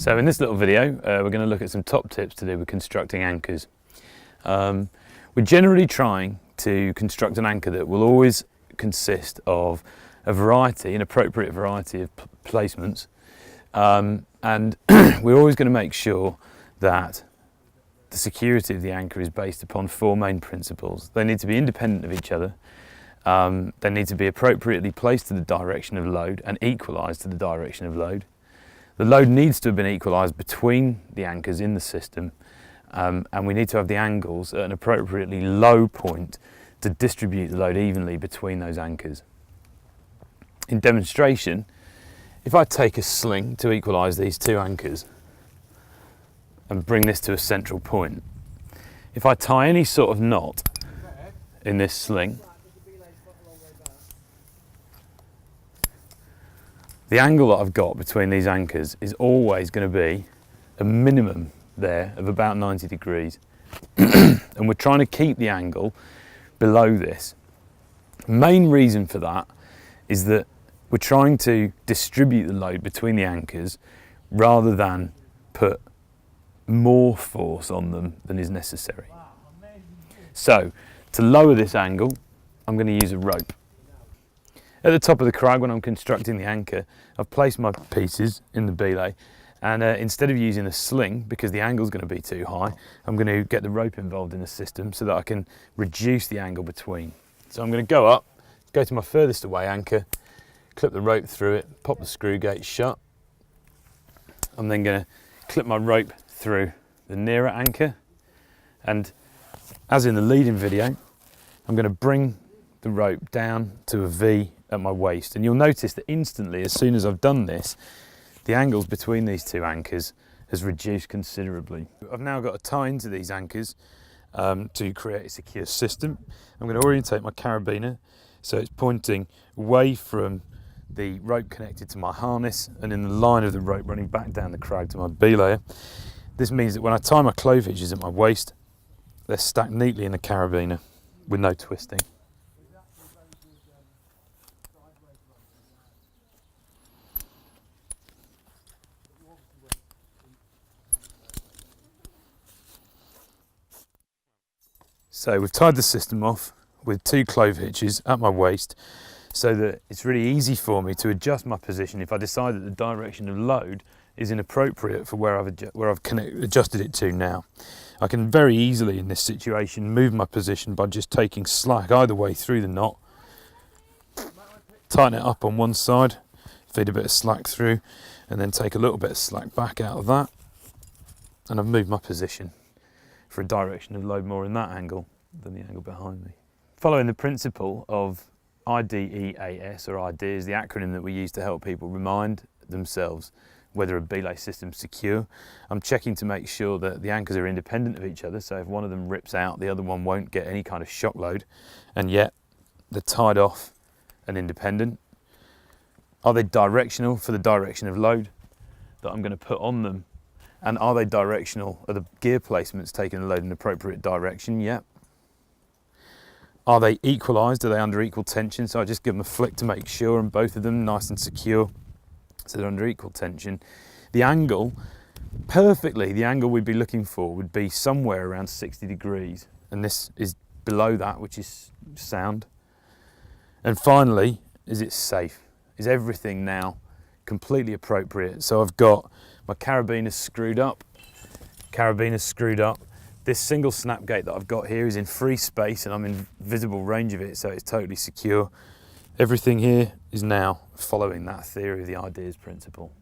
So in this little video, we're going to look at some top tips to do with constructing anchors. We're generally trying to construct an anchor that will always consist of a variety, an appropriate variety of placements, and we're always going to make sure that the security of the anchor is based upon four main principles. They need to be independent of each other, they need to be appropriately placed to the direction of load and equalised to the direction of load. The load needs to have been equalised between the anchors in the system, and we need to have the angles at an appropriately low point to distribute the load evenly between those anchors. In demonstration, if I take a sling to equalise these two anchors and bring this to a central point, if I tie any sort of knot in this sling, the angle that I've got between these anchors is always going to be a minimum there of about 90 degrees. And we're trying to keep the angle below this. Main reason for that is that we're trying to distribute the load between the anchors rather than put more force on them than is necessary. So to lower this angle, I'm going to use a rope. At the top of the crag, when I'm constructing the anchor, I've placed my pieces in the belay, and instead of using a sling, because the angle's going to be too high, I'm going to get the rope involved in the system so that I can reduce the angle between. So I'm going to go up, go to my furthest away anchor, clip the rope through it, pop the screw gate shut. I'm then going to clip my rope through the nearer anchor, and as in the leading video, I'm going to bring the rope down to a V at my waist, and you'll notice that instantly, as soon as I've done this, the angles between these two anchors has reduced considerably. I've now got to tie into these anchors to create a secure system. I'm going to orientate my carabiner so it's pointing away from the rope connected to my harness and in the line of the rope running back down the crag to my belayer. This means that when I tie my clove hitches at my waist, they're stacked neatly in the carabiner with no twisting. So we've tied the system off with two clove hitches at my waist so that it's really easy for me to adjust my position if I decide that the direction of load is inappropriate for where I've adjusted it to now. I can very easily in this situation move my position by just taking slack either way through the knot, tighten it up on one side, feed a bit of slack through, and then take a little bit of slack back out of that, and I've moved my position for a direction of load more in that angle than the angle behind me. Following the principle of IDEAS, or IDEA is the acronym that we use to help people remind themselves whether a belay system's secure, I'm checking to make sure that the anchors are independent of each other, so if one of them rips out, the other one won't get any kind of shock load, and yet they're tied off and independent. Are they directional for the direction of load that I'm going to put on them? And are they directional? Are the gear placements taking the load in an appropriate direction? Yep. Are they equalised? Are they under equal tension? So I just give them a flick to make sure, and both of them nice and secure, so they're under equal tension. The angle, perfectly, the angle we'd be looking for would be somewhere around 60 degrees, and this is below that, which is sound. And finally, is it safe? Is everything now completely appropriate? So I've got my carabiner screwed up, This single snap gate that I've got here is in free space and I'm in visible range of it, so it's totally secure. Everything here is now following that theory of the IDEAS principle.